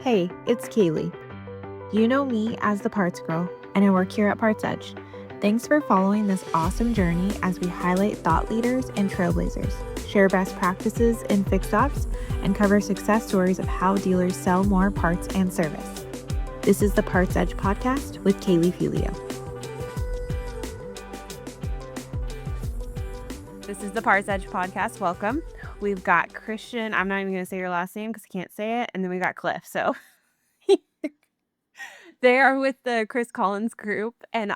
Hey, it's Kaylee. You know me as the Parts Girl, and I work here at PartsEdge. Thanks for following this awesome journey as we highlight thought leaders and trailblazers, share best practices in fixed ops, and cover success stories of how dealers sell more parts and service. This is the PartsEdge podcast with Kaylee Filio. This is the PartsEdge podcast. Welcome. We've got Christian. I'm not even going to say your last name because I can't say it. And then we got Cliff. So they are with the Chris Collins group and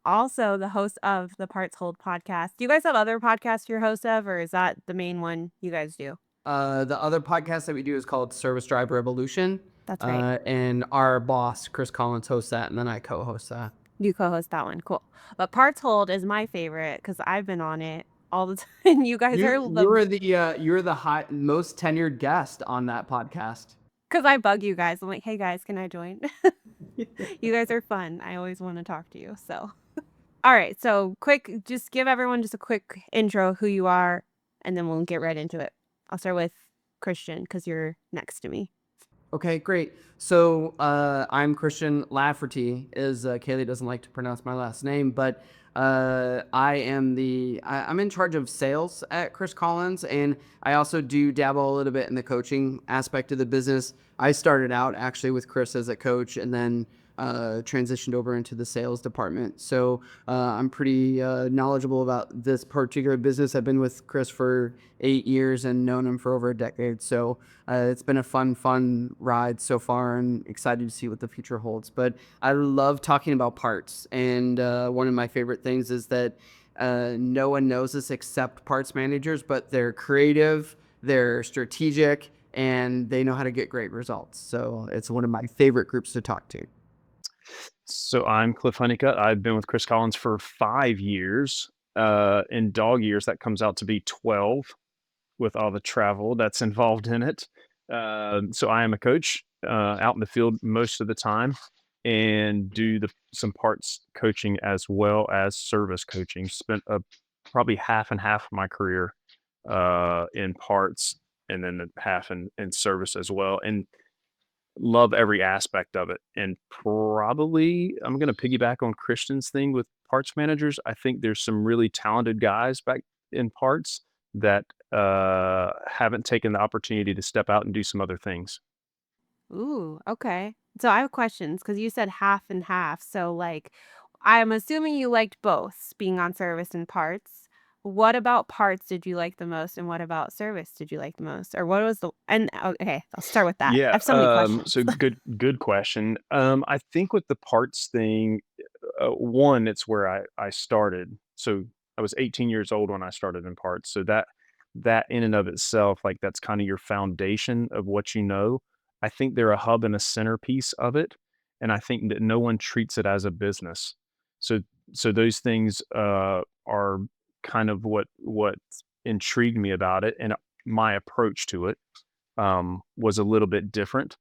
also the host of the Parts Hold podcast. Do you guys have other podcasts you're host of, or is that the main one you guys do? The other podcast that we do is called Service Driver Evolution. That's right. And our boss, Chris Collins, hosts that, and then I co-host that. You co-host that one. Cool. But Parts Hold is my favorite because I've been on it all the time. You guys are You're the most tenured guest on that podcast. because I bug you guys. I'm like, hey guys, can I join? You guys are fun. I always want to talk to you. So, all right. So just give everyone just a quick intro who you are, and then we'll get right into it. I'll start with Christian because you're next to me. Okay, great. So I'm Christian Lafferty. Kaylee doesn't like to pronounce my last name, but I'm in charge of sales at Chris Collins, and I also do dabble a little bit in the coaching aspect of the business. I started out actually with Chris as a coach, and then transitioned over into the sales department. So I'm pretty knowledgeable about this particular business. I've been with Chris for 8 years and known him for over a decade. So it's been a fun ride so far, and excited to see what the future holds. But I love talking about parts. And one of my favorite things is that no one knows this except parts managers, but they're creative, they're strategic, and they know how to get great results. So it's one of my favorite groups to talk to. So I'm Cliff Honeycutt. I've been with Chris Collins for 5 years. In dog years, that comes out to be 12 with all the travel that's involved in it. So I am a coach out in the field most of the time and do some parts coaching as well as service coaching. Spent probably half and half of my career in parts and then half in service as well. And love every aspect of it. And probably I'm going to piggyback on Christian's thing with parts managers. I think there's some really talented guys back in parts that haven't taken the opportunity to step out and do some other things. Ooh, okay. So I have questions because you said half and half. So I'm assuming you liked both being on service and parts. What about parts did you like the most, and what about service did you like the most, or what was okay, I'll start with that. I Yeah. have so many questions. So good question. I think with the parts thing, one, it's where I started. So I was 18 years old when I started in parts. So that in and of itself, like that's kind of your foundation of what you know. I think they're a hub and a centerpiece of it, and I think that no one treats it as a business. So so those things are kind of what intrigued me about it, and my approach to it was a little bit different.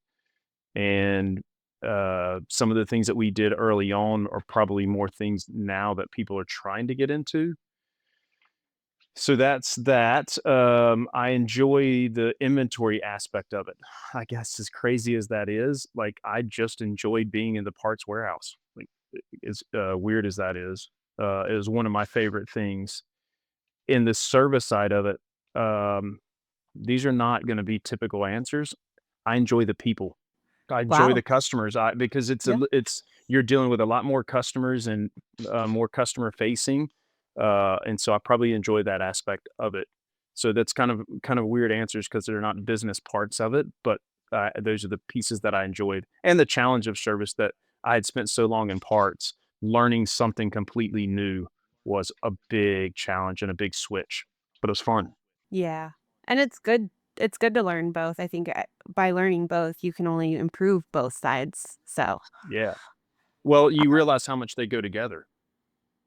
And some of the things that we did early on are probably more things now that people are trying to get into. So that's that. I enjoy the inventory aspect of it. I guess as crazy as that is, like I just enjoyed being in the parts warehouse. Like as weird as that is one of my favorite things. In the service side of it, these are not going to be typical answers. I enjoy the people. I enjoy Wow. the customers, because Yeah. it's you're dealing with a lot more customers and more customer facing, and so I probably enjoy that aspect of it. So that's kind of weird answers because they're not business parts of it, but those are the pieces that I enjoyed, and the challenge of service that I had spent so long in parts. Learning something completely new was a big challenge and a big switch, but it was fun. Yeah. And it's good. It's good to learn both. I think by learning both, you can only improve both sides. So, Yeah. Well, you realize how much they go together.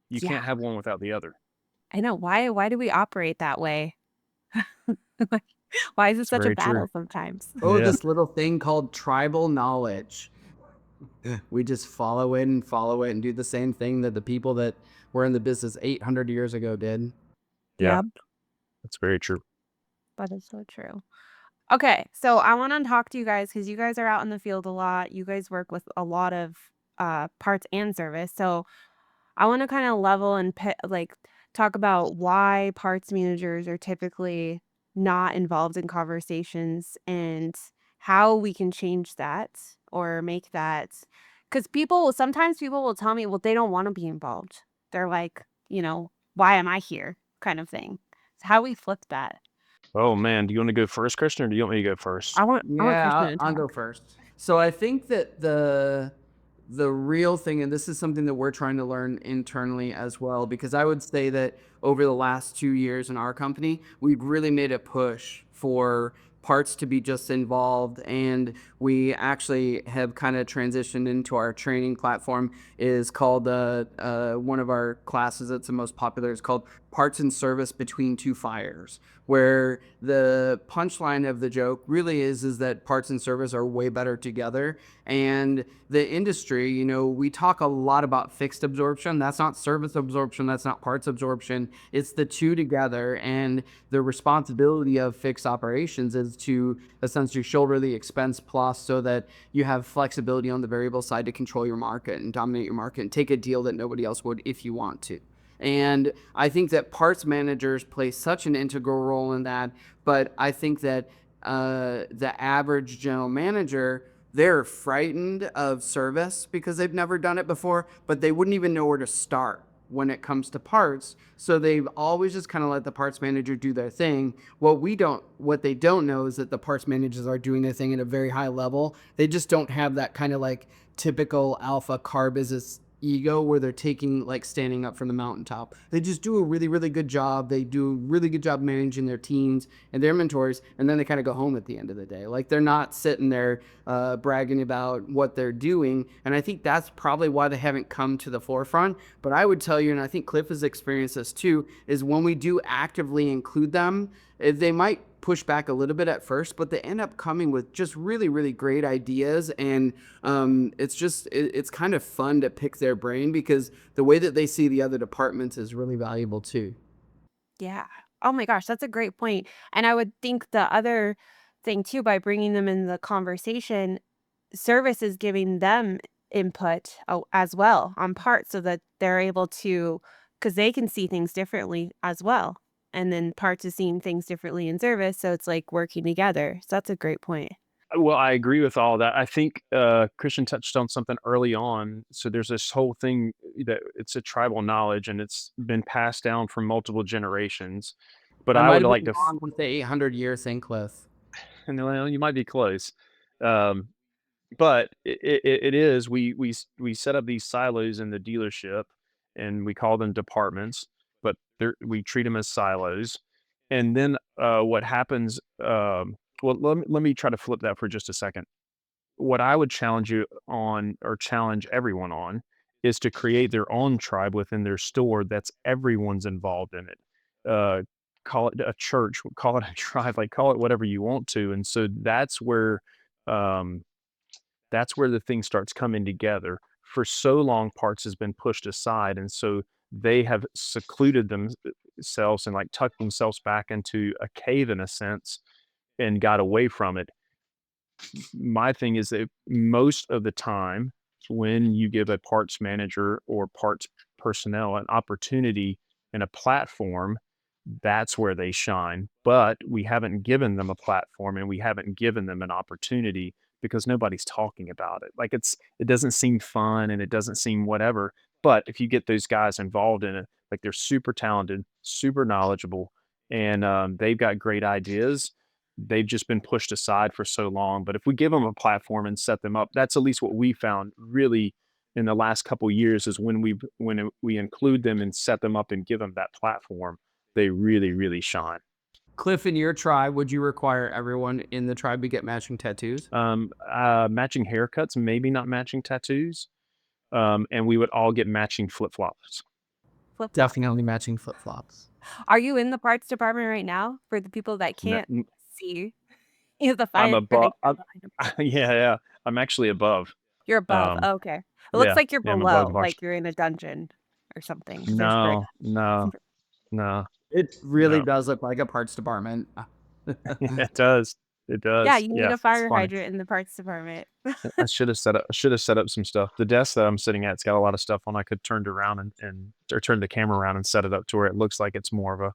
You yeah, can't have one without the other. I know. Why do we operate that way? Like, why is it It's such a very true. battle sometimes? Oh, Yeah. this little thing called tribal knowledge. We just follow it and do the same thing that the people that were in the business 800 years ago did. Yeah. Yep. That's very true. That is so true. Okay, so I want to talk to you guys because you guys are out in the field a lot. You guys work with a lot of parts and service. So I want to kind of level and talk about why parts managers are typically not involved in conversations and how we can change that or make that. Because sometimes people will tell me, well, they don't want to be involved. They're like, why am I here? Kind of thing. It's how we flip that. Oh man, do you want to go first, Christian, or do you want me to go first? I want Yeah, Krishna I'll, to I'll go talk. first. So I think that the real thing, and this is something that we're trying to learn internally as well, because I would say that over the last 2 years in our company, we've really made a push for parts to be just involved, and we actually have kind of transitioned into our training platform is called one of our classes that's the most popular is called Parts and Service Between Two Fires, where the punchline of the joke really is that parts and service are way better together. And the industry, we talk a lot about fixed absorption. That's not service absorption, that's not parts absorption. It's the two together. And the responsibility of fixed operations is to essentially shoulder the expense plus so that you have flexibility on the variable side to control your market and dominate your market and take a deal that nobody else would if you want to. And I think that parts managers play such an integral role in that. But I think that the average general manager, they're frightened of service because they've never done it before, but they wouldn't even know where to start when it comes to parts. So they've always just kind of let the parts manager do their thing. What they don't know is that the parts managers are doing their thing at a very high level. They just don't have that kind of like typical alpha car business ego where they're taking like standing up from the mountaintop. They just do a really, really good job. They do a really good job managing their teams and their mentors, and then they kind of go home at the end of the day. Like they're not sitting there bragging about what they're doing. And I think that's probably why they haven't come to the forefront. But I would tell you, and I think Cliff has experienced this too, is when we do actively include them, they might push back a little bit at first, but they end up coming with just really, really great ideas. And it's kind of fun to pick their brain because the way that they see the other departments is really valuable too. Yeah. Oh my gosh, that's a great point. And I would think the other thing too, by bringing them in the conversation, service is giving them input as well on parts so that they're able to, because they can see things differently as well. And then parts is seeing things differently in service. So it's like working together. So that's a great point. Well, I agree with all that. I think Christian touched on something early on. So there's this whole thing that it's a tribal knowledge and it's been passed down from multiple generations. But I I might would have like been to, wrong with the 800-year thing, Cliff. and well, you might be close. Um, but it is we set up these silos in the dealership, and we call them departments, but we treat them as silos. And then what happens? Well, let me try to flip that for just a second. What I would challenge you on, or challenge everyone on, is to create their own tribe within their store that's everyone's involved in it. Uh, call it a church, call it a tribe, like call it whatever you want to. And so um, that's where the thing starts coming together. For so long, parts has been pushed aside, and so they have secluded themselves and like tucked themselves back into a cave in a sense and got away from it. My thing is that most of the time when you give a parts manager or parts personnel an opportunity and a platform, that's where they shine. But we haven't given them a platform and we haven't given them an opportunity because nobody's talking about it. Like it doesn't seem fun and it doesn't seem whatever. But if you get those guys involved in it, like they're super talented, super knowledgeable, and they've got great ideas. They've just been pushed aside for so long. But if we give them a platform and set them up, that's at least what we found really in the last couple years is we include them and set them up and give them that platform, they really, really shine. Cliff, in your tribe, would you require everyone in the tribe to get matching tattoos? Matching haircuts, maybe not matching tattoos. And we would all get matching flip flops. Flip flop. Definitely matching flip flops. Are you in the parts department right now for the people that can't see? You have the I'm fine above. girl behind him. Yeah, yeah. I'm actually above. You're above. Um, Okay. It looks yeah, like you're yeah. I'm above the below, bars. like you're in a dungeon or something, because there's brick. No, no, no. It really No, does look like a parts department. it does. It Yeah, does. you need Yeah, a it's fire funny. hydrant in the parts department. I should have set up some stuff. The desk that I'm sitting at's got a lot of stuff on. I could turn it around and or turn the camera around and set it up to where it looks like it's more of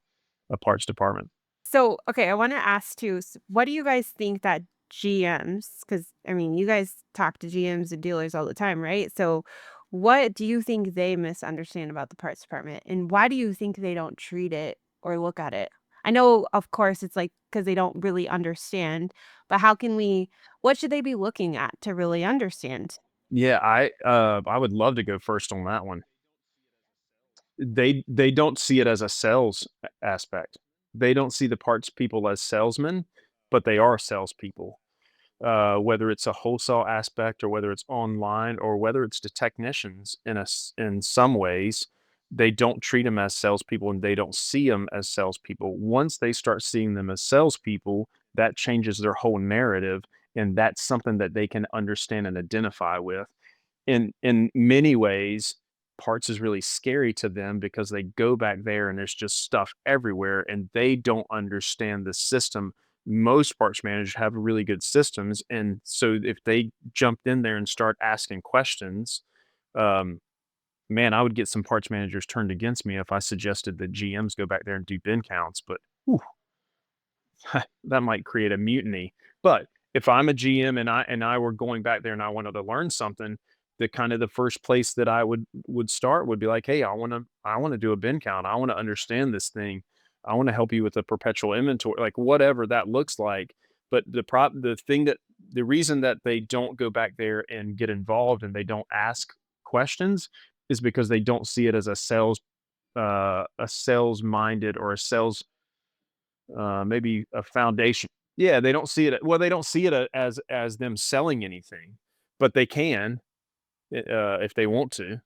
a parts department. So, okay, I wanna ask too, what do you guys think that GMs, because I mean, you guys talk to GMs and dealers all the time, right? So, what do you think they misunderstand about the parts department, and why do you think they don't treat it or look at it? I know, of course, it's like because they don't really understand, but how can we what should they be looking at to really understand? Yeah, I would love to go first on that one. They don't see it as a sales aspect. They don't see the parts people as salesmen, but they are salespeople. Whether it's a wholesale aspect or whether it's online or whether it's the technicians in some ways, they don't treat them as salespeople and they don't see them as salespeople. Once they start seeing them as salespeople, that changes their whole narrative, and that's something that they can understand and identify with. In many ways, parts is really scary to them because they go back there and there's just stuff everywhere and they don't understand the system. Most parts managers have really good systems, and so if they jumped in there and start asking questions, um, man, I would get some parts managers turned against me if I suggested that GMs go back there and do bin counts. But whew, that might create a mutiny. But if I'm a GM and I were going back there and I wanted to learn something, the kind of the first place that I would start would be like, hey, I want to do a bin count. I want to understand this thing. I want to help you with the perpetual inventory, like whatever that looks like. But the reason that they don't go back there and get involved and they don't ask questions is because they don't see it as a sales minded or a sales maybe a foundation. Yeah, they don't see it, well, they don't see it as them selling anything, but they can, if they want to.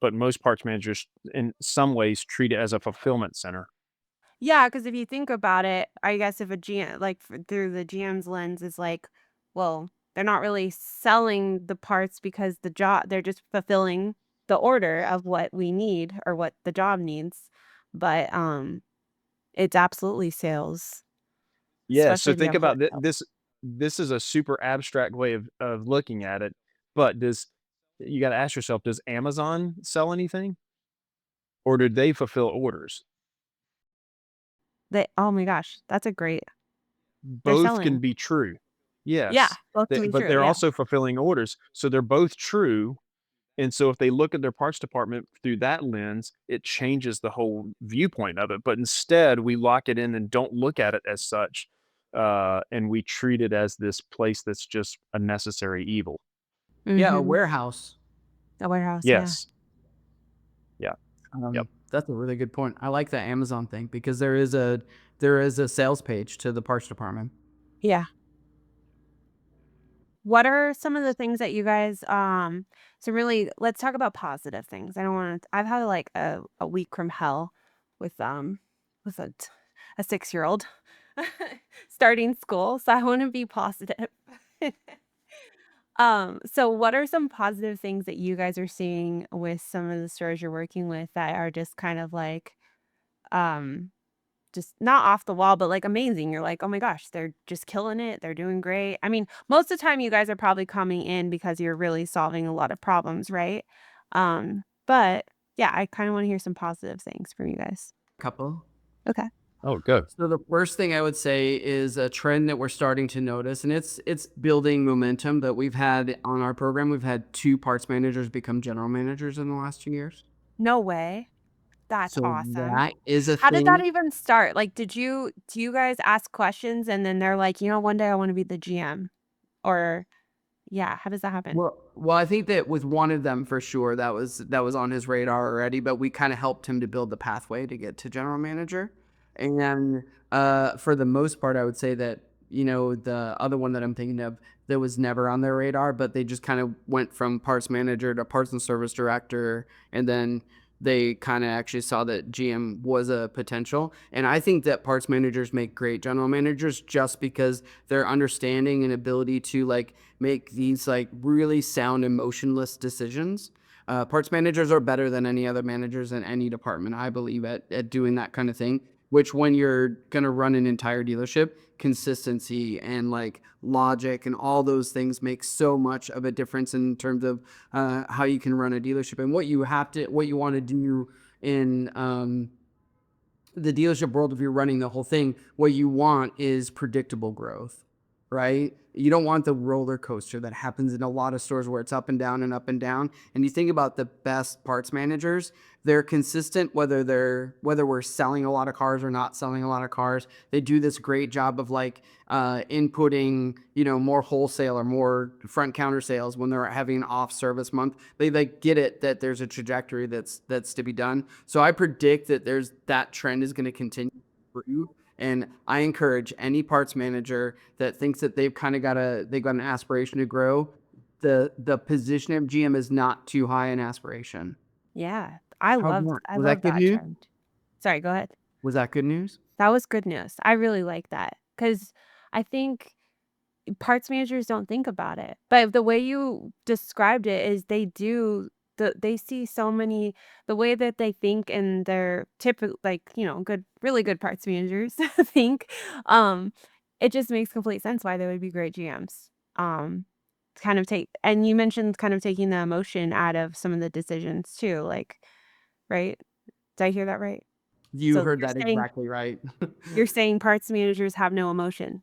But most parts managers, in some ways, treat it as a fulfillment center. Yeah, because if you think about it, I guess if a GM like, through the GM's lens, is like, well, they're not really selling the parts because they're just fulfilling the order of what we need or what the job needs, but, it's absolutely sales, Yeah, especially so if you think have about wholesale. this is a super abstract way of looking at it, but does you gotta ask yourself, does Amazon sell anything, or do they fulfill orders? Oh my gosh, that's a great they're Both can selling. be true. Yeah, Yes, both can be but true, they're yeah. also fulfilling orders, so they're both true. And so if they look at their parts department through that lens, it changes the whole viewpoint of it. But instead, we lock it in and don't look at it as such. And we treat it as this place that's just a necessary evil. Yeah, a Mhm. warehouse. A warehouse, yeah. Yes. Yeah. Yep. That's a really good point. I like the Amazon thing because there is a sales page to the parts department. Yeah. What are some of the things that you guys, so really let's talk about positive things. I don't want to I've had like a week from hell with with a 6-year-old starting school, so I want to be positive. So what are some positive things that you guys are seeing with some of the stores you're working with that are just kind of like um just not off the wall, but, like, amazing. You're like, "Oh my gosh, they're just killing it, they're doing great." I mean, most of the time you guys are probably coming in because you're really solving a lot of problems, right? But, yeah, I kinda wanna hear some positive things from you guys. Couple. Okay. Oh, go. So the first thing I would say is a trend that we're starting to notice, and it's building momentum that we've had on our program. We've had 2 parts managers become general managers in the last 2 years. No way. That's So awesome. that is a How did that thing. even start? Like, do you guys ask questions and then they're like, "You know, one day I wanna be the GM," or yeah, how does that happen? Well, I think that with one of them for sure, that was on his radar already, but we kinda helped him to build the pathway to get to general manager. And, for the most part, I would say that, the other one that I'm thinking of that was never on their radar, but they just kind of went from parts manager to parts and service director, and then they kinda actually saw that GM was a potential. And I think that parts managers make great general managers just because their understanding and ability to, like, make these, like, really sound emotionless decisions. Parts managers are better than any other managers in any department, I believe, at doing that kind of thing which when you're going to run an entire dealership, consistency and like logic and all those things make so much of a difference in terms of how you can run a dealership and what you want to do in the dealership world. If you're running the whole thing, what you want is predictable growth, right? You don't want the roller coaster that happens in a lot of stores where it's up and down and up and down. And you think about the best parts managers, they're consistent whether we're selling a lot of cars or not selling a lot of cars. They do this great job of like inputting, more wholesale or more front counter sales when they're having an off service month. They like get it that there's a trajectory that's to be done. So I predict that that trend is going to continue to improve. And I encourage any parts manager that thinks that they've got an aspiration to grow. The position of GM is not too high an aspiration. Yeah, I Was love that good that news? trend. Sorry, go ahead. Was that good news? That was good news. I really like that because I think parts managers don't think about it. But the way you described it is they see so many the way that they think and they're typical like, really good parts managers think, um, it just makes complete sense why they would be great GMs. Kind of take and you mentioned kind of taking the emotion out of some of the decisions too, like, right? Did I hear that right? You So heard that exactly right. you're saying parts managers have no emotion?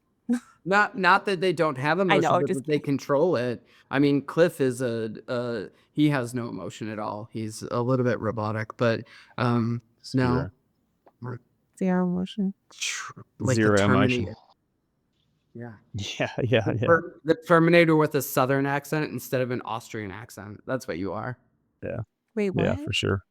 Not that they don't have I know, emotion, but just that they control it. I mean, Cliff is he has no emotion at all. He's a little bit robotic, but no, Zero. zero emotion. like the Zero emotion. Terminator. Yeah. Yeah, yeah, yeah, The Terminator with a Southern accent instead of an Austrian accent. That's what you are. yeah, Wait, yeah, what? for sure.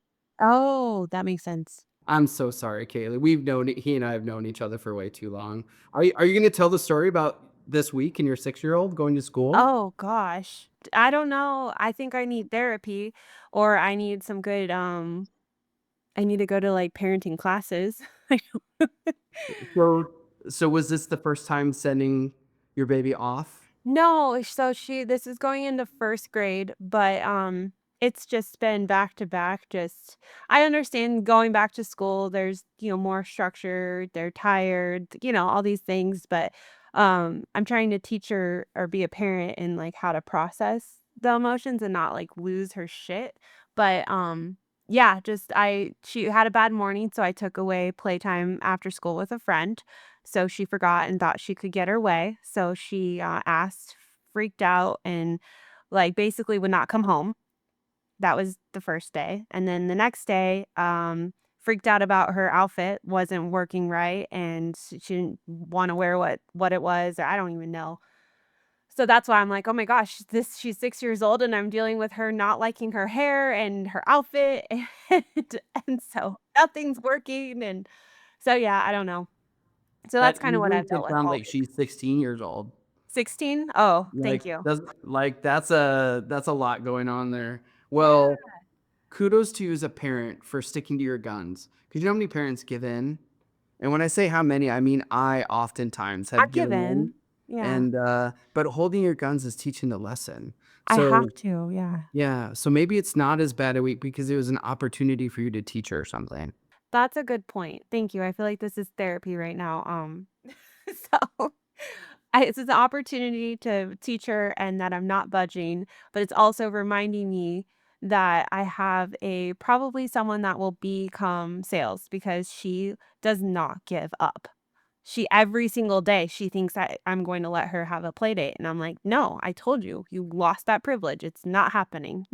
Oh, that makes sense. I'm so sorry, Kaylee. He and I have known each other for way too long. Are you going to tell the story about this week and your 6-year-old going to school? Oh gosh. I don't know. I think I need therapy or I need some good I need to go to like parenting classes. I don't So, so was this the first time sending your baby off? No, so this is going into 1st grade, but, it's just been back to back, just I understand going back to school, there's, more structure, they're tired, all these things, but, I'm trying to teach her or be a parent in, like, how to process the emotions and not, like, lose her shit, but, yeah, just she had a bad morning, so I took away playtime after school with a friend. So she forgot and thought she could get her way. So she asked, freaked out, and like basically would not come home. That was the first day. And then the next day, freaked out about her outfit wasn't working right and she didn't want to wear what it was. I don't even know. So that's why I'm like, oh my gosh, she's 6 years old and I'm dealing with her not liking her hair and her outfit and so nothing's working. And so yeah, I don't know. So that's That kind you of what make I've dealt it with sound all like she's 16 years old. 16? Oh, thank Like you. that's a lot going on there. Yeah. Well, kudos to you as a parent for sticking to your guns. Because you know how many parents give in? And when I say how many, I mean I oftentimes have I've given in. given. Yeah. And but holding your guns is teaching the lesson. I have So to, yeah. yeah, so maybe it's not as bad a week because it was an opportunity for you to teach her something. That's a good point. Thank you. I feel like this is therapy right now. So it's an opportunity to teach her and that I'm not budging, but it's also reminding me that I have probably someone that will become sales because she does not give up. She every single day she thinks that I'm going to let her have a play date and I'm like, "No, I told you. You lost that privilege. It's not happening."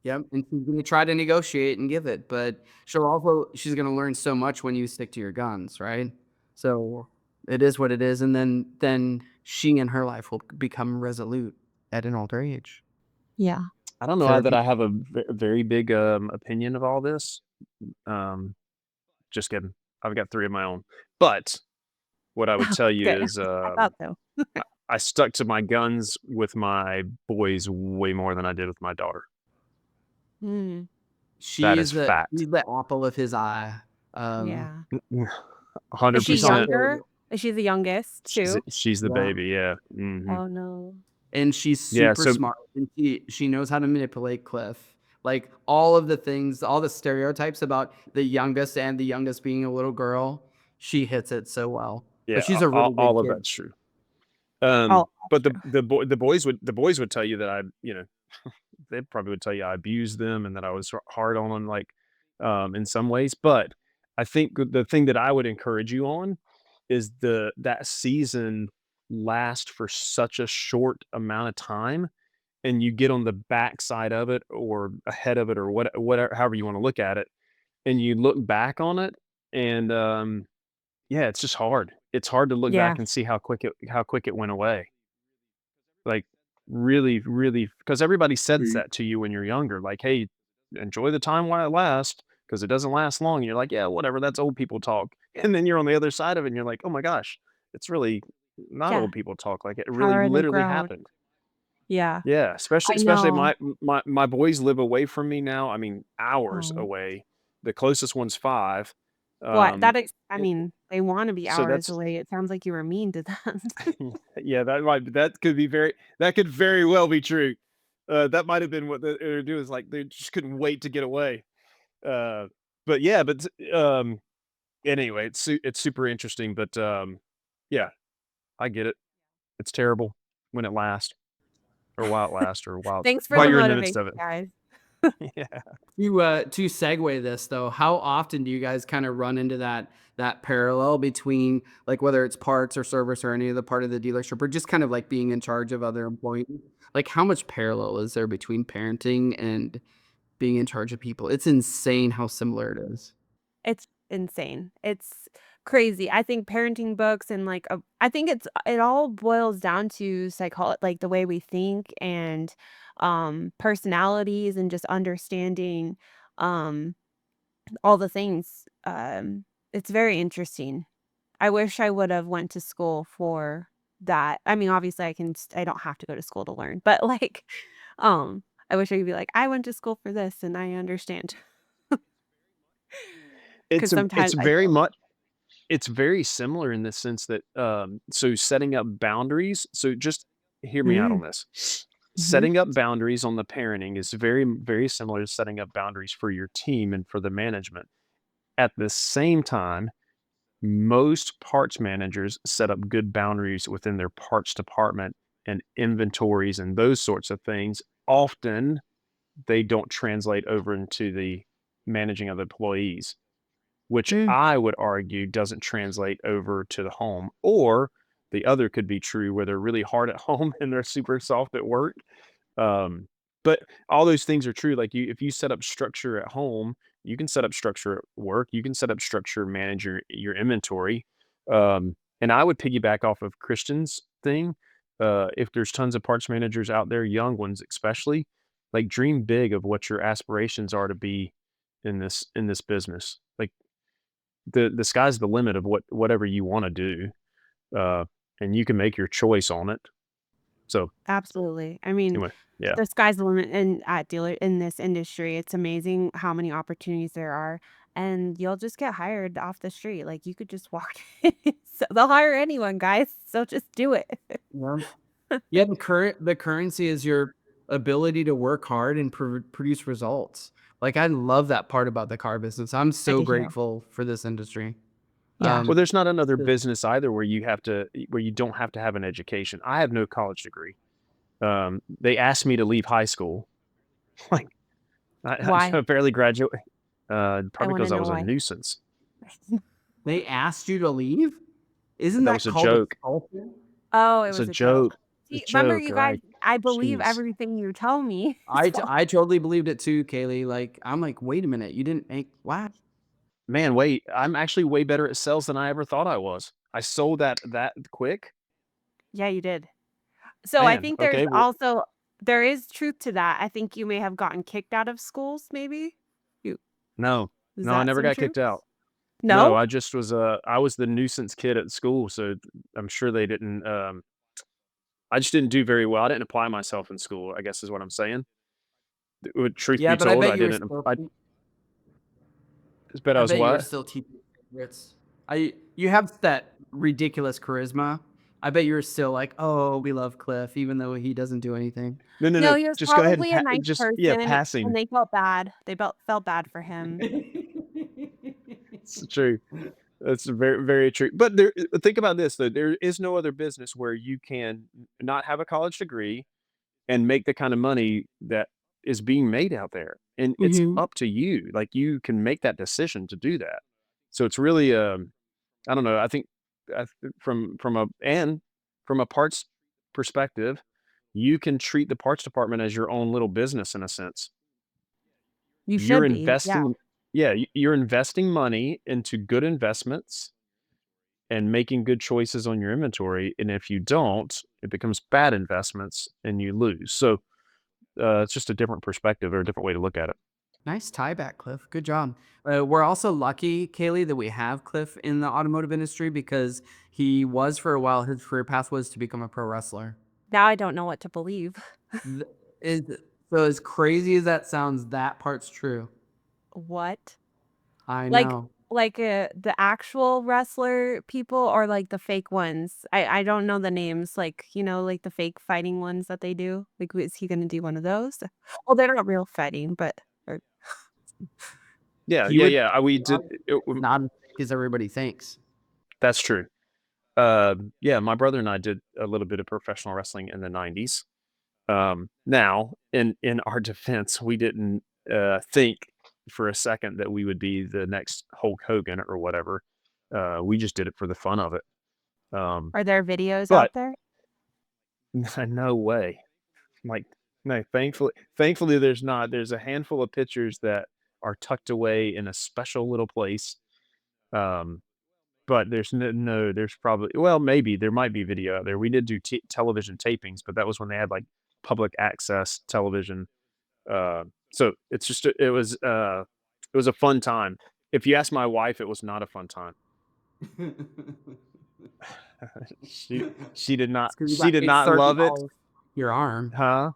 Yep, and she's gonna try to negotiate and give it, but she's gonna learn so much when you stick to your guns, right? So it is what it is, and then she in her life will become resolute at an older age. Yeah. I don't know that Therapy. I have a very big, opinion of all this. Um, just kidding. I've got 3 of my own. But what I would tell you Good. is, I thought so. I stuck to my guns with my boys way more than I did with my daughter. Mm, That is fact. She's the apple of his eye. Um, yeah. Is she she's 100%. younger? also Is she the youngest too? She's the yeah. baby, yeah. Mhm. Oh, no. And she's Yeah, super so smart, and she knows how to manipulate Cliff. Like, all of the things, all the stereotypes about the youngest and the youngest being a little girl, she hits it so well. But Yeah, she's a really good all of kid. that's true. Oh, But true. the boys would tell you that they probably would tell you I abused them and that I was hard on them, like, in some ways. But I think the thing that I would encourage you on is that season lasts for such a short amount of time, and you get on the backside of it or ahead of it or whatever, however you want to look at it, and you look back on it, and yeah, it's just hard. It's hard to look Yeah. back and see how quick it went away. Like, really, really, because everybody says Mm. that to you when you're younger, like, "Hey, enjoy the time while it lasts, because it doesn't last long." And you're like, "Yeah, whatever, that's old people talk." And then you're on the other side of it, and you're like, "Oh my gosh, it's really not Yeah. old people talk, like, it How really are they literally grown? happened." Yeah. Yeah, I especially know. my boys live away from me now, I mean, hours Oh. away. The closest one's 5. What? Um, I eh, mean, they wanna be so hours that's away. It sounds like you were mean to them. yeah, that could very well be true. That might have been what they're doing is like they just couldn't wait to get away. Uh, but yeah, anyway, it's super interesting. But yeah, I get it. It's terrible when it lasts, or while it lasts, or Thanks for while the But you're in the midst motivation, of it. guys. Yeah. to segue this though, how often do you guys kind of run into that parallel between like whether it's parts or service or any other part of the dealership or just kind of like being in charge of other employees? Like how much parallel is there between parenting and being in charge of people? It's insane how similar it is. It's insane. It's crazy. I think parenting books and, like, I think it all boils down to like, the way we think and, personalities and just understanding, um, all the things. It's very interesting. I wish I would've went to school for that. I mean, obviously, I don't have to go to school to learn, but, like, I wish I could be like, "I went to school for this, and I understand." Because It's sometimes I very don't. much it's very similar in the sense that, so setting up boundaries, so just hear me out on Mm. this. Mhm. Setting up boundaries on the parenting is very, very similar to setting up boundaries for your team and for the management. At the same time, most parts managers set up good boundaries within their parts department and inventories and those sorts of things. Often, they don't translate over into the managing of employees, which Mm. I would argue doesn't translate over to the home. Or the other could be true where they're really hard at home and they're super soft at work. Um, but all those things are true. Like if you set up structure at home, you can set up structure at work. You can set up structure, manage your inventory. And I would piggyback off of Christian's thing. If there's tons of parts managers out there, young ones especially, like dream big of what your aspirations are to be in this business. Like the sky's the limit of whatever you want to do, uh, and you can make your choice on it. So Absolutely. I mean, anyway, yeah. the sky's the limit in this industry. It's amazing how many opportunities there are, and you'll just get hired off the street. Like, you could just walk so they'll hire anyone, guys, so just do it. Yeah. Yeah, the currency is your ability to work hard and produce results. Like, I love that part about the car business. I'm I so do too. grateful for this industry. Yeah. Well, there's not another The business either where you don't have to have an education. I have no college degree. They asked me to leave high school. Like Why? I barely graduate. I Probably wanna because I know was a why. nuisance. They asked you to leave? Isn't That that was a called joke. expulsion? Oh, it It's a was a joke. joke. A See, remember joke, you right? guys, I believe Jeez. everything you tell me, so I totally believed it too, Kaylee. Like, I'm like, "Wait a minute, you didn't make what?" Man, wait, I'm actually way better at sales than I ever thought I was. I sold that quick? yeah, you did. So I Man, think okay, well, there is truth to that. I think you may have gotten kicked out of schools, maybe? You no. Is No, I that never some got truth? kicked out. No, No? I was the nuisance kid at school, so I'm sure they didn't, I just didn't do very well. I didn't apply myself in school, I guess is what I'm saying. Truth Yeah, be but I told, bet you were still bet I I was bet you were what? still teaching favorites. You have that ridiculous charisma. I bet you're still like, "Oh, we love Cliff," even though he doesn't do anything. No, no, No, no, he was just go ahead and probably a nice just yeah, person, and passing. they felt bad. They felt bad for him. It's true. That's very, very true. But think about this though. There is no other business where you can not have a college degree and make the kind of money that is being made out there. And it's Mhm. up to you. Like you can make that decision to do that. So it's really, I don't know. I think from a parts perspective, you can treat the parts department as your own little business in a sense. You You're should be. Yeah. investing, yeah, you're investing money into good investments and making good choices on your inventory. And if you don't, it becomes bad investments and you lose. So it's just a different perspective or a different way to look at it. Nice tie back, Cliff. Good job. We're also lucky, Kaylee, that we have Cliff in the automotive industry because he was for a while. His career path was to become a pro wrestler. Now I don't know what to believe. Th- Is so as crazy as that sounds, that part's true. What? I Like know. the actual wrestler people or like the fake ones? I don't know the names, like, like the fake fighting ones that they do. Like, is he gonna do one of those? Well, they're not real fighting, but or Yeah, He yeah, would yeah. We be did. honest, it's not as fake as everybody thinks. That's true. Yeah, my brother and I did a little bit of professional wrestling in the '90s. Now, in our defense, we didn't think for a second that we would be the next Hulk Hogan or whatever. We just did it for the fun of it. Um, are there videos but out there? no way. Like, no, thankfully, there's not. There's a handful of pictures that are tucked away in a special little place. Um, but there's no, there's probably, well, maybe there might be video out there. We did do television tapings, but that was when they had like public access television. So it's just, it was a fun time. If you ask my wife, it was not a fun time. she, It's because you she got did paid not thirty love it. dollars your arm. Huh?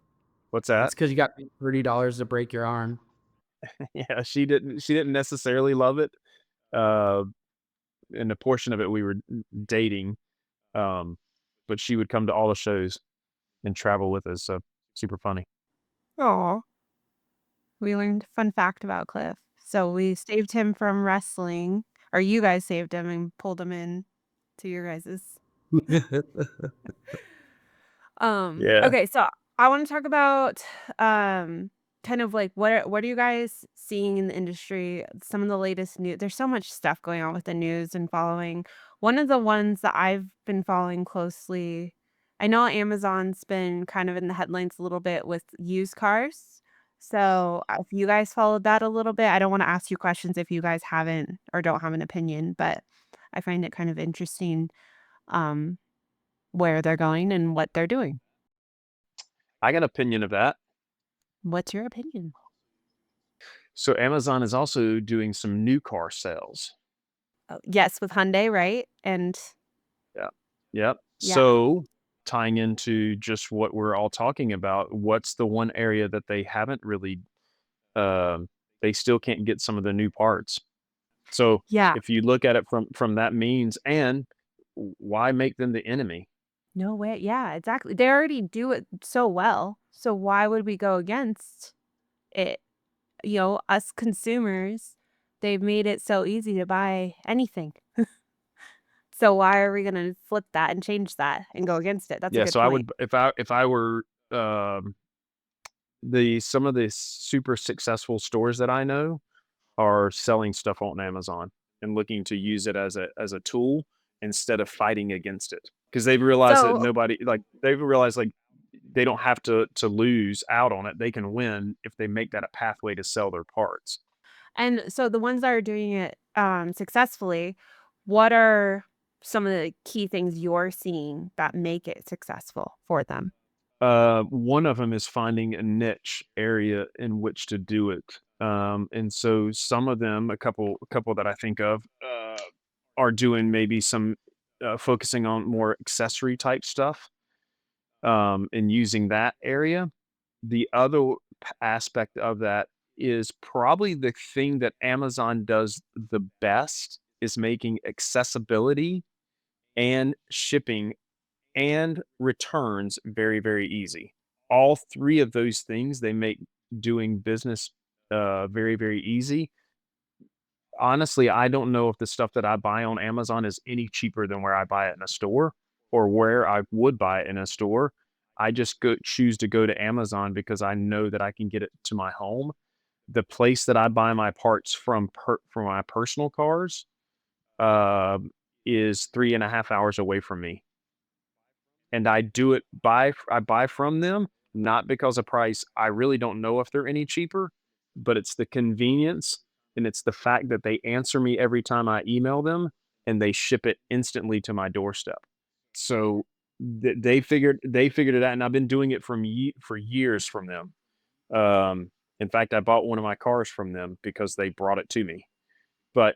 What's that? It's because you got paid $30 to break your arm. Yeah, she didn't necessarily love it. Uh, and a portion of it we were dating. Um, but she would come to all the shows and travel with us. So super funny. Oh, we learned a fun fact about Cliff. So we saved him from wrestling, or you guys saved him and pulled him in to your guys's. Yeah. Okay, so I want to talk about kind of like what are you guys seeing in the industry? Some of the latest news. There's so much stuff going on with the news and following. One of the ones that I've been following closely, I know Amazon's been kind of in the headlines a little bit with used cars. So if you guys followed that a little bit, I don't want to ask you questions if you guys haven't or don't have an opinion, but I find it kind of interesting um, where they're going and what they're doing. I got an opinion of that. What's your opinion? So Amazon is also doing some new car sales. Oh, yes, with Hyundai, right? And Yeah. Yep. yeah. So tying into just what we're all talking about, what's the one area that they haven't really, um, they still can't get some of the new parts. So Yeah. if you look at it from that means, and why make them the enemy? No way. Yeah, exactly. They already do it so well. So why would we go against it? Us consumers, they've made it so easy to buy anything. So why are we gonna flip that and change that and go against it? That's a Yeah. good So I point. would, if I were, some of the super successful stores that I know are selling stuff on Amazon and looking to use it as a tool instead of fighting against it because they've realized that So nobody like they've realized like they don't have to lose out on it. They can win if they make that a pathway to sell their parts. so the ones that are doing it successfully, what are some of the key things you're seeing that make it successful for them? One of them is finding a niche area in which to do it. And so some of them, a couple that I think of, are doing maybe some focusing on more accessory type stuff, and using that area. The other aspect of that is probably the thing that Amazon does the best is making accessibility and shipping and returns very, very easy. All three of those things they make doing business very, very easy. honestly, I don't know if the stuff that I buy on Amazon is any cheaper than where I buy it in a store or where I would buy it in a store. I just choose to go to Amazon because I know that I can get it to my home. The place that I buy my parts from for my personal cars um, is 3.5 hours away from me. And I buy from them, not because of price. I really don't know if they're any cheaper, but it's the convenience and it's the fact that they answer me every time I email them and they ship it instantly to my doorstep. So they figured it out, and I've been doing it for years from them. In fact, I bought one of my cars from them because they brought it to me. But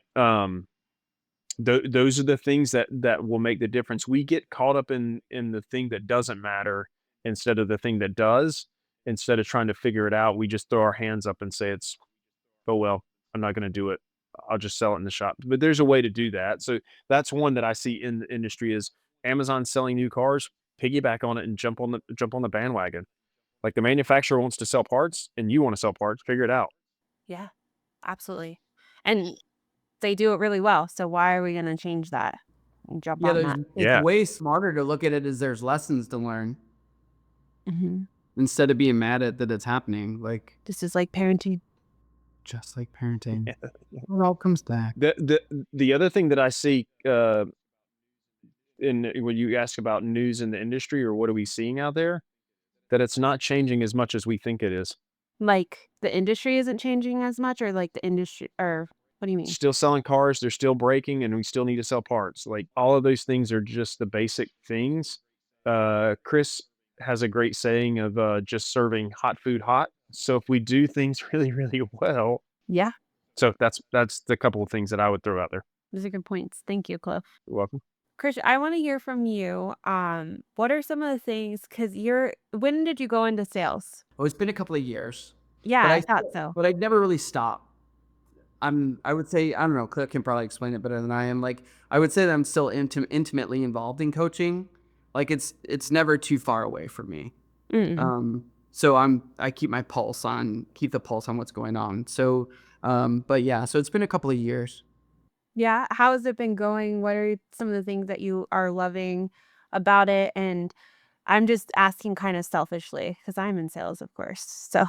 those are the things that will make the difference. We get caught up in the thing that doesn't matter instead of the thing that does. Instead of trying to figure it out, we just throw our hands up and say it's, "Oh, well, I'm not gonna do it. I'll just sell it in the shop." But there's a way to do that. So that's one that I see in the industry is Amazon selling new cars, piggyback on it and jump on the bandwagon. Like, the manufacturer wants to sell parts and you wanna sell parts, figure it out. Yeah, absolutely. And they do it really well, so why are we gonna change that and jump Yeah, on there's that? it's Yeah. way smarter to look at it as there's lessons to learn Mhm. instead of being mad at that it's happening, like, This is like parenting. just like parenting. It all comes back. The other thing that I see, in when you ask about news in the industry or what are we seeing out there, that it's not changing as much as we think it is. Like, the industry isn't changing as much or, like, the industry or what do you mean? Still selling cars, they're still breaking, and we still need to sell parts. Like, all of those things are just the basic things. Chris has a great saying of, just serving hot food hot. So if we do things really, really well, Yeah, so that's the couple of things that I would throw out there. those are good points. Thank you, Cliff. You're welcome. Krish, I wanna hear from you, what are some of the things? Because 'cause you're when did you go into sales? Oh, it's been a couple of years, Yeah, but I thought so. I never really stopped. I would say, I don't know, Cliff can probably explain it better than I am. Like, I would say that I'm still intimately involved in coaching. Like, it's never too far away from me. Mm. So I keep the pulse on what's going on. So, but yeah, so it's been a couple of years. Yeah, how has it been going? What are some of the things that you are loving about it? And I'm just asking kinda selfishly because 'cause I'm in sales, of course, so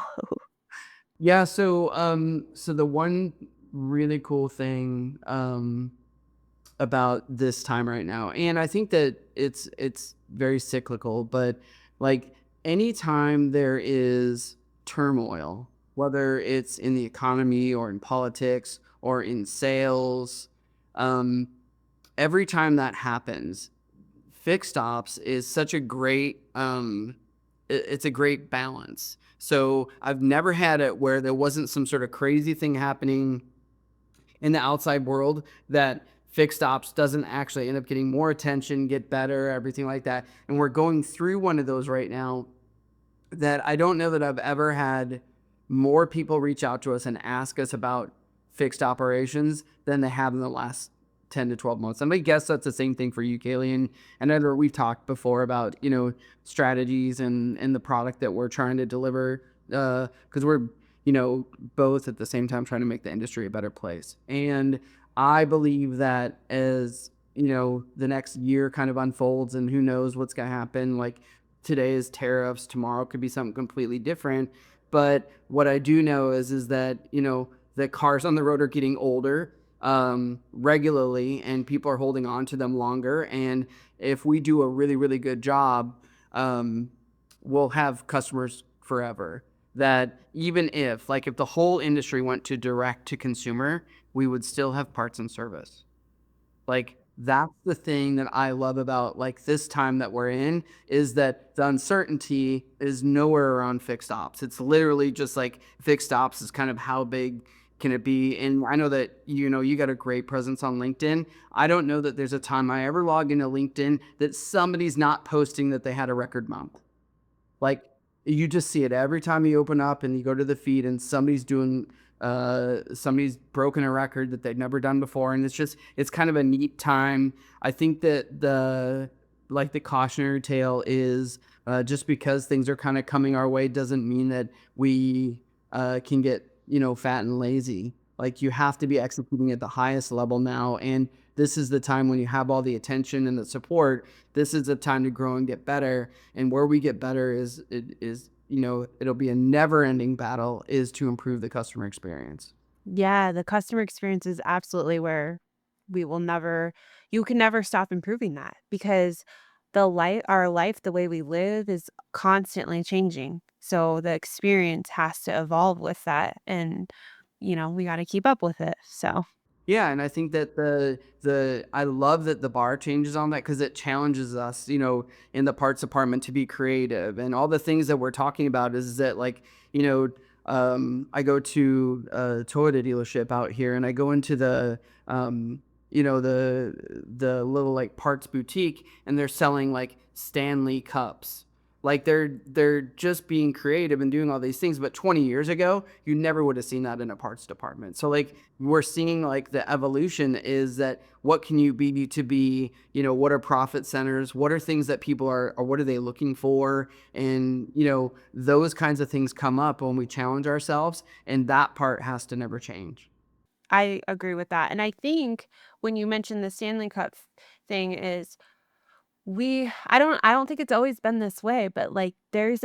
Yeah, so so the one really cool thing about this time right now, and I think that it's very cyclical, but like anytime there is turmoil, whether it's in the economy or in politics or in sales, um, every time that happens, fixed ops is such a great it's a great balance. So I've never had it where there wasn't some sort of crazy thing happening in the outside world that fixed ops doesn't actually end up getting more attention, get better, everything like that. And we're going through one of those right now that I don't know that I've ever had more people reach out to us and ask us about fixed operations than they have in the last 10 to 12 months. And I guess that's the same thing for you, Kaylee. And I know we've talked before about, strategies and the product that we're trying to deliver because we're, both at the same time trying to make the industry a better place. And I believe that as, the next year kind of unfolds and who knows what's going to happen, like today is tariffs, tomorrow could be something completely different. But what I do know is that, the cars on the road are getting older regularly and people are holding on to them longer. And if we do a really, really good job, we'll have customers forever. That even if the whole industry went to direct to consumer, we would still have parts and service. Like that's the thing that I love about this time that we're in is that the uncertainty is nowhere around fixed ops. It's literally just like fixed ops is kind of how big can it be. And I know that you got a great presence on LinkedIn. I don't know that there's a time I ever log into LinkedIn that somebody's not posting that they had a record month. Like you just see it every time you open up and you go to the feed and somebody's broken a record that they've never done before. And it's kind of a neat time. I think that the cautionary tale is just because things are kind of coming our way doesn't mean that we can get, fat and lazy. Like you have to be executing at the highest level now. And this is the time when you have all the attention and the support. This is the time to grow and get better. And where we get better is it'll be a never ending battle is to improve the customer experience. Yeah, the customer experience is absolutely where we will never you can never stop improving that because our life, the way we live is constantly changing. So the experience has to evolve with that and we got to keep up with it. So, Yeah, and I think that I love that the bar changes on that because it challenges us, in the parts department to be creative and all the things that we're talking about is that like, I go to a Toyota dealership out here and I go into the the little like parts boutique and they're selling like Stanley cups. Like they're just being creative and doing all these things, but 20 years ago, you never would have seen that in a parts department. So like we're seeing like the evolution is that what can you be to be, what are profit centers? What are things that people are, or what are they looking for? And, those kinds of things come up when we challenge ourselves, and that part has to never change. I agree with that. And I think when you mentioned the Stanley Cup thing is I don't think it's always been this way, but, like, there's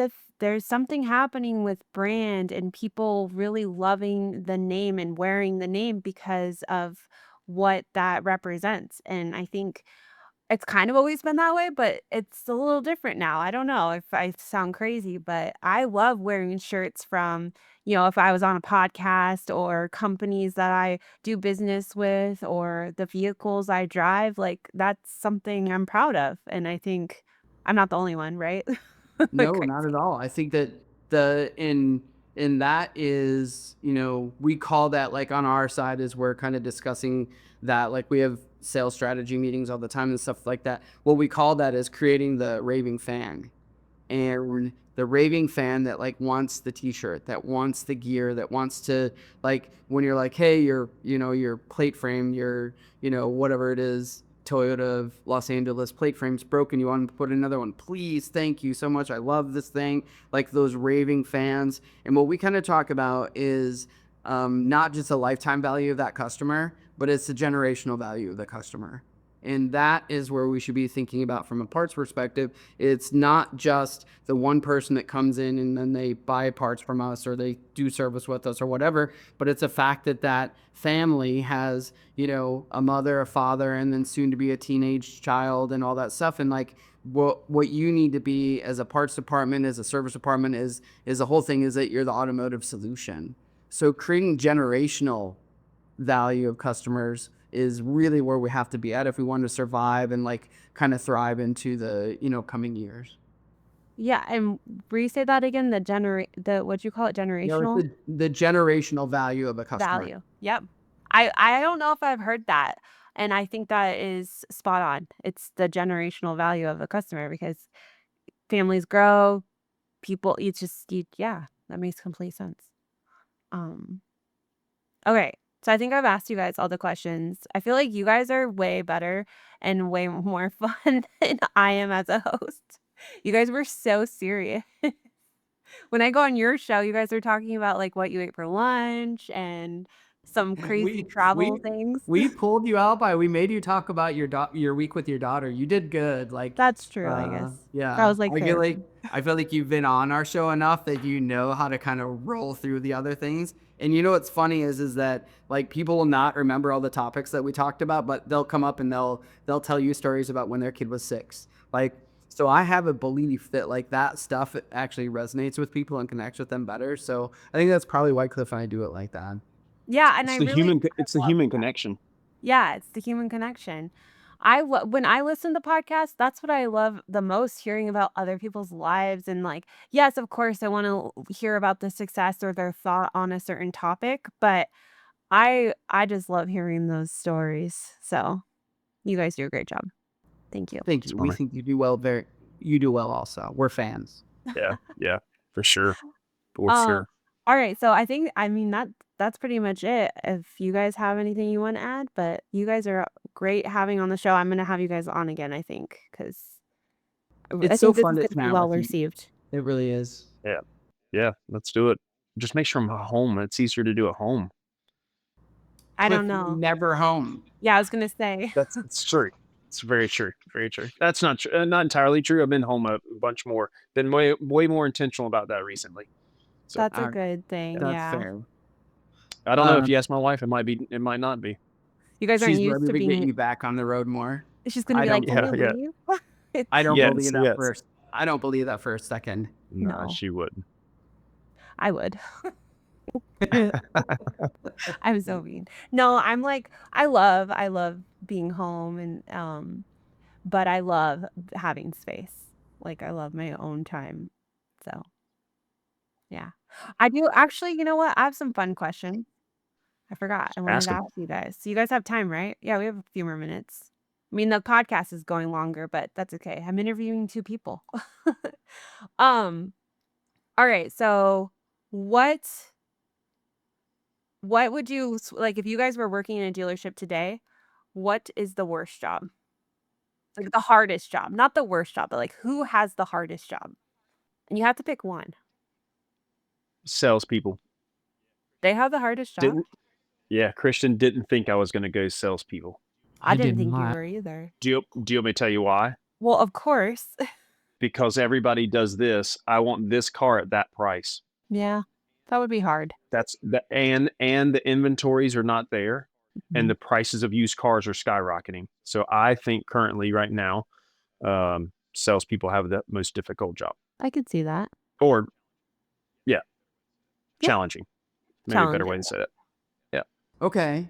something happening with brand and people really loving the name and wearing the name because of what that represents, and I think it's kind of always been that way, but it's a little different now. I don't know if I sound crazy, but I love wearing shirts from, if I was on a podcast or companies that I do business with or the vehicles I drive, like that's something I'm proud of. And I think I'm not the only one, right? No, not at Crazy. all. I think that the in that is, we call that like on our side is we're kind of discussing that like we have sales strategy meetings all the time and stuff like that. What we call that is creating the raving fan. And the raving fan that like wants the t-shirt, that wants the gear, that wants to like when you're like, hey, your plate frame, your, whatever it is, Toyota of Los Angeles plate frame's broken, you want to put another one, please, thank you so much, I love this thing, like those raving fans. And what we kind of talk about is not just a lifetime value of that customer, but it's the generational value of the customer. And that is where we should be thinking about from a parts perspective. It's not just the one person that comes in and then they buy parts from us or they do service with us or whatever, but it's a fact that that family has, a mother, a father, and then soon to be a teenage child and all that stuff. And like what you need to be as a parts department, as a service department is the whole thing is that you're the automotive solution. So creating generational value of customers is really where we have to be at if we want to survive and like kind of thrive into the coming years. Yeah. And re-say that again, what'd you call it? It's Generational the generational value of a customer. value. Yep. I don't know if I've heard that. And I think that is spot on. It's the generational value of a customer because families grow, yeah, that makes complete sense. Um, okay. So I think I've asked you guys all the questions. I feel like you guys are way better and way more fun than I am as a host. You guys were so serious. When I go on your show, you guys are talking about like what you ate for lunch and some crazy we travel we things. we pulled you out by we made you talk about your week with your daughter. You did good. Like That's true, I guess. That yeah. was like I feel like therapy. you've been on our show enough that you know how to kind of roll through the other things. And what's funny is that like people will not remember all the topics that we talked about, but they'll come up and they'll tell you stories about when their kid was 6. Like so I have a belief that like that stuff actually resonates with people and connects with them better. So I think that's probably why Cliff and I do it like that. Yeah, and It's the human it's the I love human that. connection. Yeah, it's the human connection. When I listen to podcasts, that's what I love the most, hearing about other people's lives and like, yes, of course, I want to hear about the success or their thought on a certain topic, but I just love hearing those stories. So, you guys do a great job. Thank you. Thank Thanks, you. We Mommy. think you do well also. We're fans. Yeah, yeah, for sure, for Um, sure. all right, so I mean that's pretty much it. If you guys have anything you want to add, but you guys are great having on the show. I'm gonna have you guys on again, I think, because I It's so think this fun is to gonna be chat well with you. received. It really is. Yeah, yeah, let's do it. Just make sure I'm at home. It's easier to do at home. I Cliff, don't you're know. never home. Yeah, I was gonna say. It's true. It's very true. Very true. That's not true. Not entirely true. I've been home a bunch more. Been way more intentional about that recently. So That's a Uh, good yeah. thing, that's yeah. fair. I don't know. If Um, you ask my wife, it might be. It might not be. You guys aren't she's used ready to to get being you back on the road more. she's gonna I be like, don't. "Can Yeah. you Yeah. leave?" I It's don't Yes. believe that Yes. first. I don't believe that for a second. No, No, she wouldn't. I would. I'm so mean. No, I'm like, I love being home and, but I love having space. Like, I love my own time. So, yeah. I do actually, you know what? I have some fun questions. I forgot. I wanted Ask to him. ask you guys. So you guys have time, right? Yeah, we have a few more minutes. I mean, the podcast is going longer, but that's okay. I'm interviewing 2 people. Um, all right. So what what would you like if you guys were working in a dealership today, what is the worst job? Like the hardest job, not the worst job, but like who has the hardest job? And you have to pick one. Salespeople They have the hardest job? didn't. Yeah, Christian didn't think I was going to go salespeople. I I did didn't think you not. were either. Do you want me to tell you why? Well, of course. Because everybody does this. I want this car at that price. Yeah. That would be hard. That's the and the inventories are not there, and Mhm. the prices of used cars are skyrocketing. So I think currently, right now, salespeople have the most difficult job, I could see that. or yeah, Yeah. challenging. Maybe a better way Challenging. to say it. Yeah. Okay.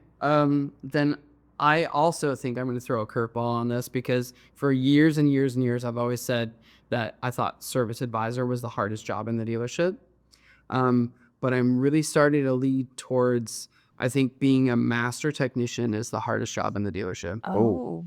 Then I also think I'm going to throw a curveball on this because for years and years and years, I've always said that I thought service advisor was the hardest job in the dealership. But I'm really starting to lead towards, I think being a master technician is the hardest job in the dealership. Oh, Oh.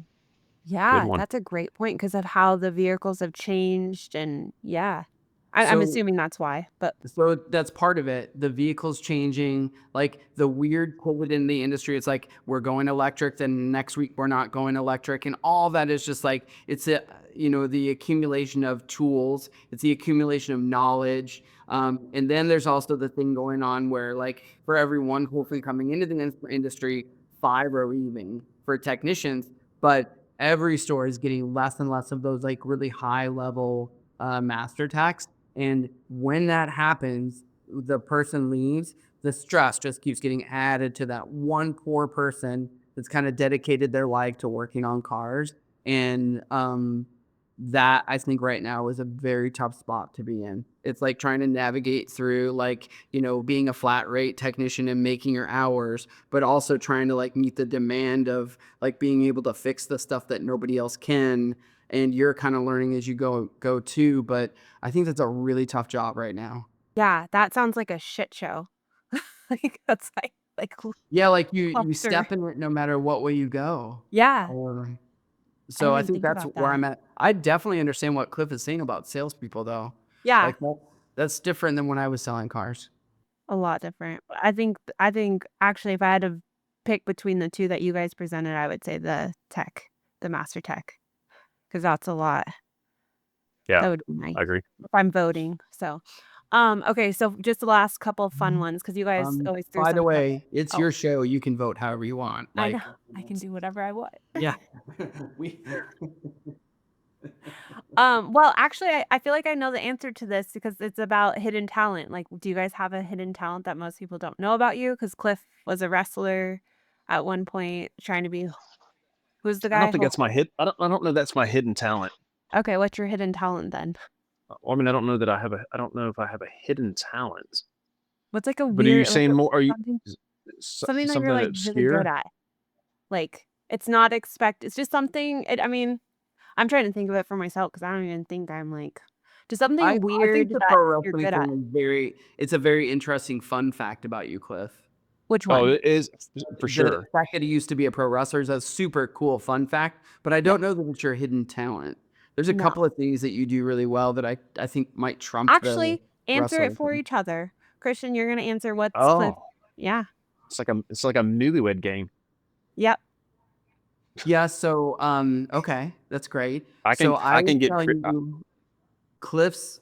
good Yeah, one. that's a great point because of how the vehicles have changed and yeah. I'm So assuming that's why, but So that's part of it. The vehicle's changing, like the weird pivot in the industry. It's like we're going electric, then next week we're not going electric, and all that is just like it's a the accumulation of tools. It's the accumulation of knowledge, and then there's also the thing going on where like for every one person coming into the industry, 5 are leaving for technicians, but every store is getting less and less of those like really high level master techs. And when that happens, the person leaves, the stress just keeps getting added to that one poor person that's kind of dedicated their life to working on cars. And that I think right now is a very tough spot to be in. It's like trying to navigate through like, being a flat rate technician and making your hours, but also trying to like meet the demand of like being able to fix the stuff that nobody else can. And you're kind of learning as you go too. But I think that's a really tough job right now. yeah, that sounds like a shit show. Like that's like Yeah, like you cluster. step in it no matter what way you go. Yeah, Or I so didn't I even think think that's about where that. I'm at. I definitely understand what Cliff is saying about salespeople though. Yeah, Like that's different than when I was selling cars. a lot different. I think actually if I had to pick between the 2 that you guys presented, I would say the master tech, because that's a lot. Yeah, That would be nice I agree. if I'm voting. So, okay, so just the last couple of fun ones because you guys always threw By the some tough. way, it's Oh, your show. You can vote however you want. I know. Like, I can do whatever I want. yeah, we. Well, actually, I feel like I know the answer to this because it's about hidden talent. Like, do you guys have a hidden talent that most people don't know about you? Because Cliff was a wrestler at one point, trying to be who's the I don't guy? think that's my hit. I don't know that's my hidden talent. Okay, what's your hidden talent then? I mean, I don't know that I have a. I don't know if I have a hidden talent. What's like a But are you weird, like saying more? Are you something, something that you're something like really good obscure? at? Like, it's not it's just something. I mean, I'm trying to think of it for myself because I don't even think I'm like just I something I think weird the that pro you're wrestling good at. thing is it's a very interesting fun fact about you, Cliff. Which Oh, one? it is for The sure. fact that he used to be a pro wrestler is a super cool fun fact, but I Yeah. don't know that it's your hidden talent. There's a No. couple of things that you do really well that I think might trump the Actually, answer it wrestling for thing. each other. Christian, you're gonna answer what's Cliff. Oh, Yeah. it's like a newlywed game. Yep. Yeah, so okay, that's great. I So can I I was can get telling you Cliff's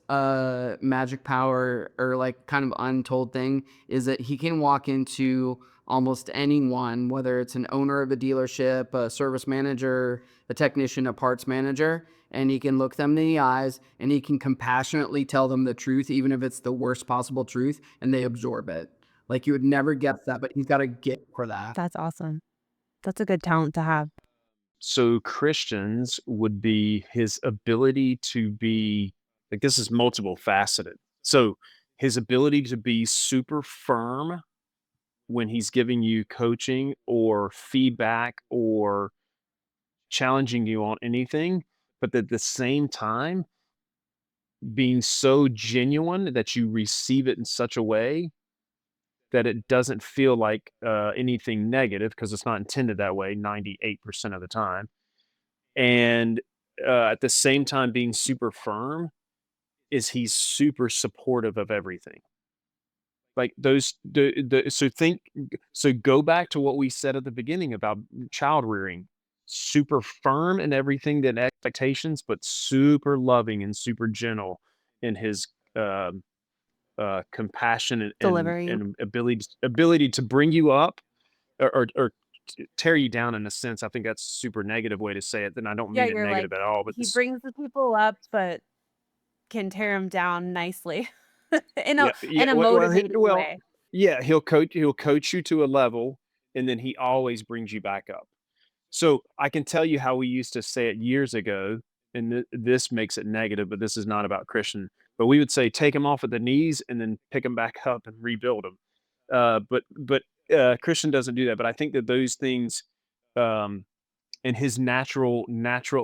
magic power, or like kind of untold thing, is that he can walk into almost anyone, whether it's an owner of a dealership, a service manager, a technician, a parts manager, and he can look them in the eyes and he can compassionately tell them the truth, even if it's the worst possible truth, and they absorb it. Like, you would never guess that, but he's got a gift for that. That's awesome. That's a good talent to have. So Christians would be his ability to be like this is multiple faceted. So his ability to be super firm when he's giving you coaching or feedback or challenging you on anything, but at the same time being so genuine that you receive it in such a way that it doesn't feel like anything negative because it's not intended that way 98% of the time. And at the same time being super firm is he's super supportive of everything. Like those the so think so go back to what we said at the beginning about child rearing. Super firm in everything that expectations, but super loving and super gentle in his compassion Delivery. and ability to bring you up or tear you down in a sense. I think that's a super negative way to say it. Then I don't Yeah, mean it you're like, negative at all. But he this, brings the people up, but can tear them down nicely in yeah, in yeah. a motivating way. Yeah. He'll coach you to a level, and then he always brings you back up. So I can tell you how we used to say it years ago, and this makes it negative, but this is not about Christian. But we would say, take him off at the knees and then pick him back up and rebuild him. But Christian doesn't do that. But I think that those things, um, and his natural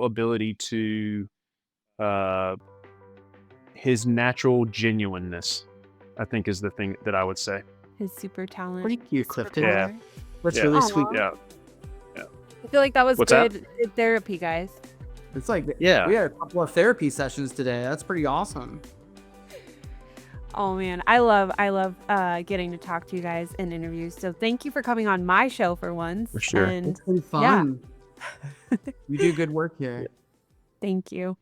ability to uh, his natural genuineness, I think is the thing that I would say. His super talent. Pretty cute, Clifton. Yeah. superpower. That's Yeah. really sweet. Aw. Yeah. Yeah. I feel like that was What's that? good therapy, guys. It's like Yeah. we had a couple of therapy sessions today. That's pretty awesome. Oh man, I love getting to talk to you guys in interviews. So thank you for coming on my show for once. For sure. And It's been fun. You do good work here. thank you.